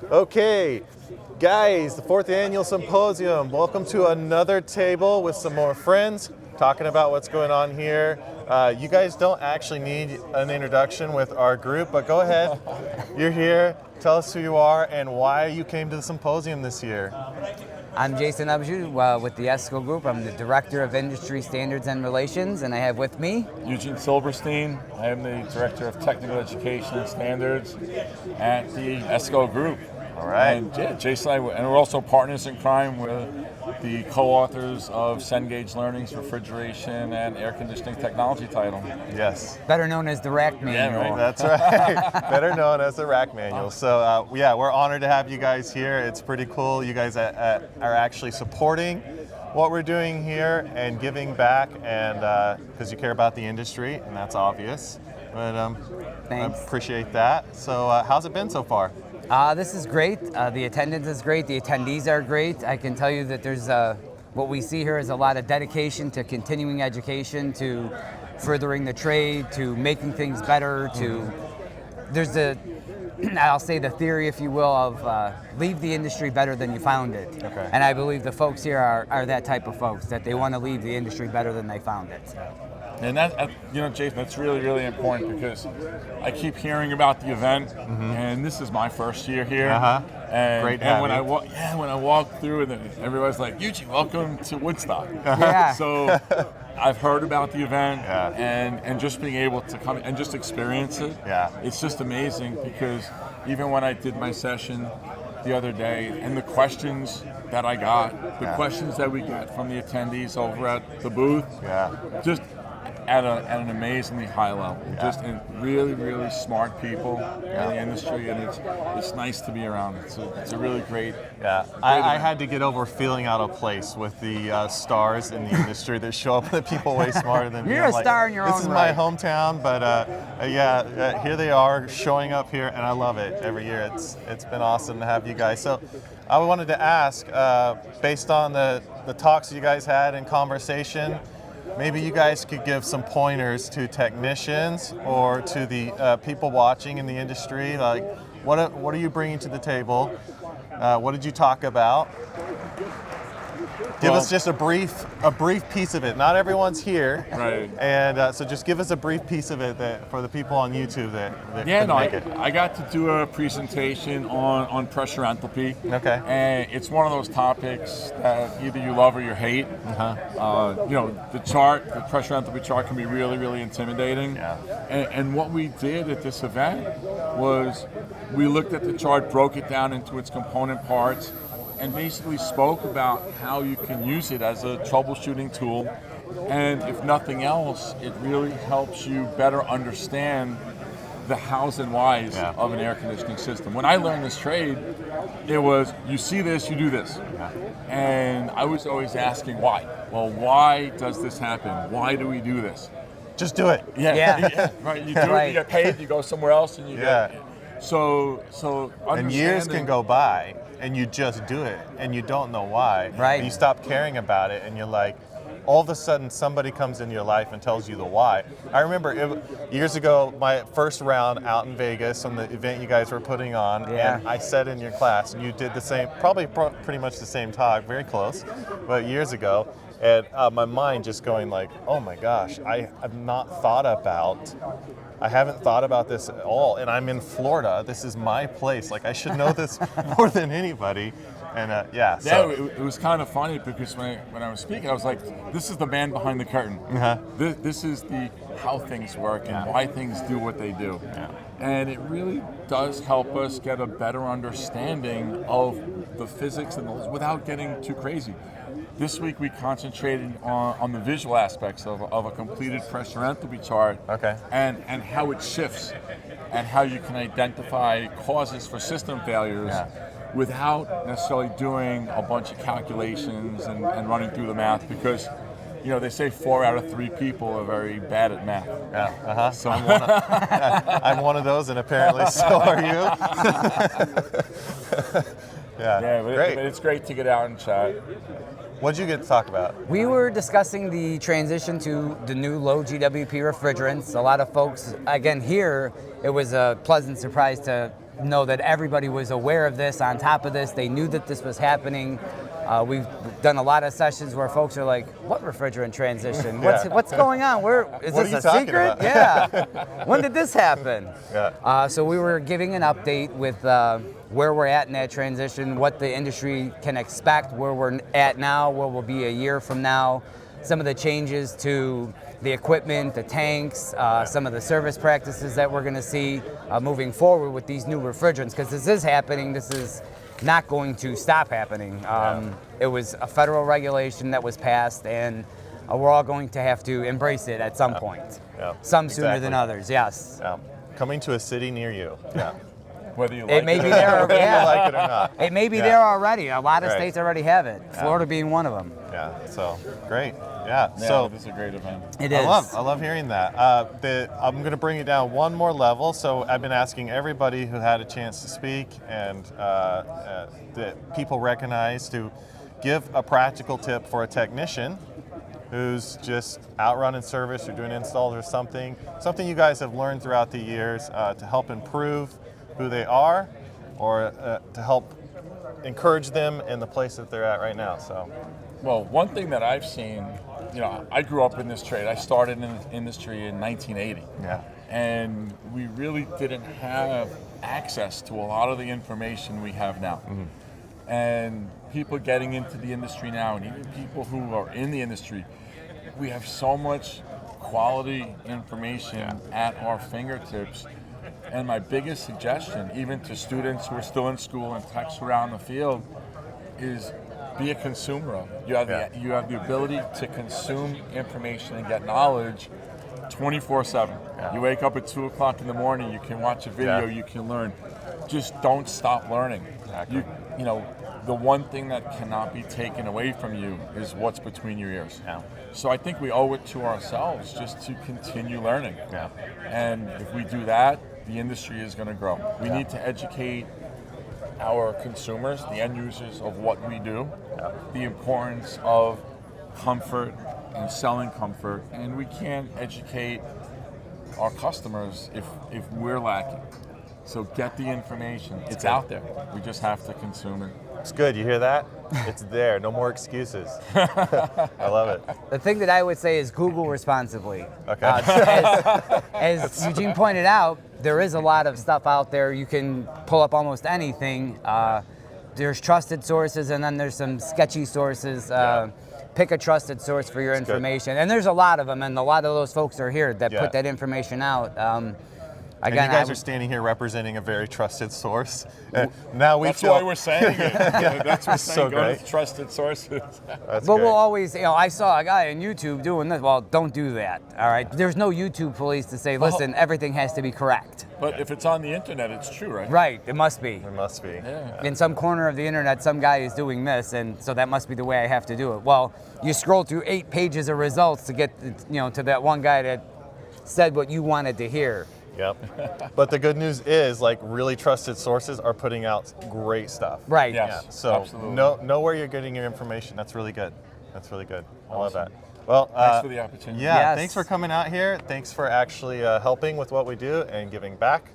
Okay, guys, the 4th Annual Symposium. Welcome to another table with some more friends talking about what's going on here. You guys don't actually need an introduction with our group, but go ahead. You're here. Tell us who you are and why you came to the symposium this year. I'm Jason Obrzut with the ESCO Group. I'm the Director of Industry Standards and Relations, and I have with me Eugene Silberstein. I am the Director of Technical Education and Standards at the ESCO Group. All right. And Jason and we're also partners in crime with the co-authors of Cengage Learning's Refrigeration and Air Conditioning Technology title. Yes. better known as the RACT manual. Yeah, right. That's right. Better known as the RACT manual. So yeah, we're honored to have you guys here. It's pretty cool. You guys are actually supporting what we're doing here and giving back, and because you care about the industry, and that's obvious. But I Thanks. appreciate that. So how's it been so far? This is great. The attendance is great. The attendees are great. I can tell you that there's what we see here is a lot of dedication to continuing education, to furthering the trade, to making things better. There's I'll say the theory, if you will, of leave the industry better than you found it. Okay. And I believe the folks here are that type of folks, that they want to leave the industry better than they found it. And that, Jason, that's really, really important because I keep hearing about the event, and this is my first year here. And, Great to and have when you. when I walk through, and everybody's like, "Eugene, welcome to Woodstock." Yeah. So I've heard about the event, Yeah. and just being able to come and just experience it. Yeah. It's just amazing because even when I did my session the other day, and the questions that I got, the Yeah. questions that we got from the attendees over at the booth, Yeah. just at an amazingly high level. Just really, really smart people in the industry, and it's nice to be around. It's a really great. Yeah, I had to get over feeling out of place with the stars in the industry that show up, the people way smarter than me. You're I'm a like, star in your this own is right. my hometown, but here they are showing up here, and I love it every year. It's been awesome to have you guys. So I wanted to ask, based on the talks you guys had in conversation, maybe you guys could give some pointers to technicians or to the people watching in the industry. Like, what are you bringing to the table? What did you talk about? Give us just a brief piece of it. Not everyone's here, Right. And so just give us a brief piece of it for the people on YouTube that couldn't make it. I got to do a presentation on pressure enthalpy. Okay. And it's one of those topics that either you love or you hate. The pressure enthalpy chart can be really, really intimidating. Yeah. And what we did at this event was we looked at the chart, broke it down into its component parts, and basically spoke about how you can use it as a troubleshooting tool. And if nothing else, it really helps you better understand the hows and whys of an air conditioning system. When I learned this trade, it was, you see this, you do this. And I was always asking why. Well, why does this happen? Why do we do this? Just do it. Yeah. Right. You do it, you get paid, you go somewhere else, and you get it. So And years can go by, and you just do it, and you don't know why. Right. And you stop caring about it, and you're like, all of a sudden somebody comes into your life and tells you the why. I remember years ago, my first round out in Vegas on the event you guys were putting on, and I sat in your class, and you did the same, probably pretty much the same talk, very close, but years ago. And my mind just going like, oh my gosh, I haven't thought about this at all, and I'm in Florida. This is my place. Like, I should know this more than anybody. And it was kind of funny because when I was speaking, I was like, this is the man behind the curtain. This is how things work and why things do what they do. And it really does help us get a better understanding of the physics and those without getting too crazy. This week we concentrated on the visual aspects of a completed pressure enthalpy chart, and how it shifts, and how you can identify causes for system failures without necessarily doing a bunch of calculations and running through the math, because they say 4 out of 3 people are very bad at math. So I'm one of those, and apparently so are you. But it's great to get out and chat. What did you get to talk about? We were discussing the transition to the new low GWP refrigerants. A lot of folks, again here, it was a pleasant surprise to know that everybody was aware of this. On top of this, they knew that this was happening. We've done a lot of sessions where folks are like, "What refrigerant transition? What's going on? Is What this are you a secret? talking Yeah. When did this happen?" Yeah. So we were giving an update with where we're at in that transition, what the industry can expect, where we're at now, where we'll be a year from now, some of the changes to the equipment, the tanks, some of the service practices that we're going to see moving forward with these new refrigerants, because this is happening. This is not going to stop happening. It was a federal regulation that was passed, and we're all going to have to embrace it at some point. Some sooner than others, yes. Coming to a city near you. Yeah. Whether you like It may be Whether there, you like it or not. It may be there already. A lot of Right. states already have it. Florida being one of them. Yeah. So great. Yeah. Yeah, So this is a great event. It is. I love hearing that. I'm going to bring it down one more level. So I've been asking everybody who had a chance to speak and that people recognize to give a practical tip for a technician who's just out running service or doing installs or something you guys have learned throughout the years to help improve who they are or to help encourage them in the place that they're at right now. So. Well, one thing that I've seen, I grew up in this trade. I started in the industry in 1980. Yeah. And we really didn't have access to a lot of the information we have now. Mm-hmm. And people getting into the industry now, and even people who are in the industry, we have so much quality information at our fingertips. And my biggest suggestion, even to students who are still in school and techs around the field, is be a consumer of it. You have the ability to consume information and get knowledge 24/7. You wake up at 2 o'clock in the morning, you can watch a video, you can learn. Just don't stop learning. Exactly. The one thing that cannot be taken away from you is what's between your ears. Yeah. So I think we owe it to ourselves just to continue learning. Yeah. And if we do that, the industry is going to grow. We need to educate our consumers, the end users of what we do, the importance of comfort and selling comfort, and we can't educate our customers if we're lacking. So get the information. It's out there. We just have to consume it. It's good. You hear that? It's there. No more excuses. I love it. The thing that I would say is Google responsibly. Okay. As Eugene pointed out, there is a lot of stuff out there. You can pull up almost anything. There's trusted sources, and then there's some sketchy sources. Pick a trusted source for your information. And there's a lot of them, and a lot of those folks are here that put that information out. Again, and you guys are standing here representing a very trusted source. Now That's why we're saying it. That's what we're saying. So Go great. to trusted sources. That's But great. we'll always, I saw a guy on YouTube doing this. Well, don't do that, all right? There's no YouTube police to say, listen, everything has to be correct. But if it's on the internet, it's true, right? Right, it must be. It must be. Yeah. In some corner of the internet, some guy is doing this, and so that must be the way I have to do it. Well, you scroll through 8 pages of results to get, to that one guy that said what you wanted to hear. Yep. But the good news is, really trusted sources are putting out great stuff. Right. Yes, Yeah. So absolutely. know where you're getting your information. That's really good. That's really good. I love that. Well, Thanks for the opportunity. Yeah. Yes. Thanks for coming out here. Thanks for actually helping with what we do and giving back.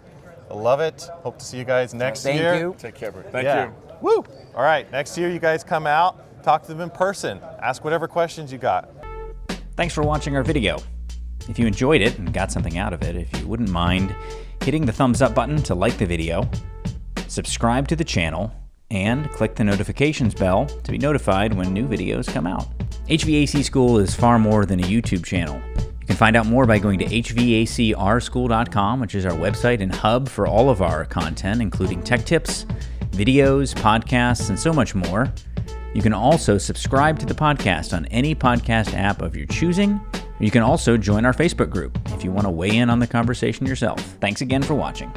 I love it. Hope to see you guys next year. Thank you. Take care, Bert. Thank Yeah. you. Woo! All right. Next year, you guys come out, talk to them in person, ask whatever questions you got. Thanks for watching our video. If you enjoyed it and got something out of it, if you wouldn't mind hitting the thumbs up button to like the video, subscribe to the channel, and click the notifications bell to be notified when new videos come out. HVAC School is far more than a YouTube channel. You can find out more by going to hvacrschool.com, which is our website and hub for all of our content, including tech tips, videos, podcasts, and so much more. You can also subscribe to the podcast on any podcast app of your choosing. You can also join our Facebook group if you want to weigh in on the conversation yourself. Thanks again for watching.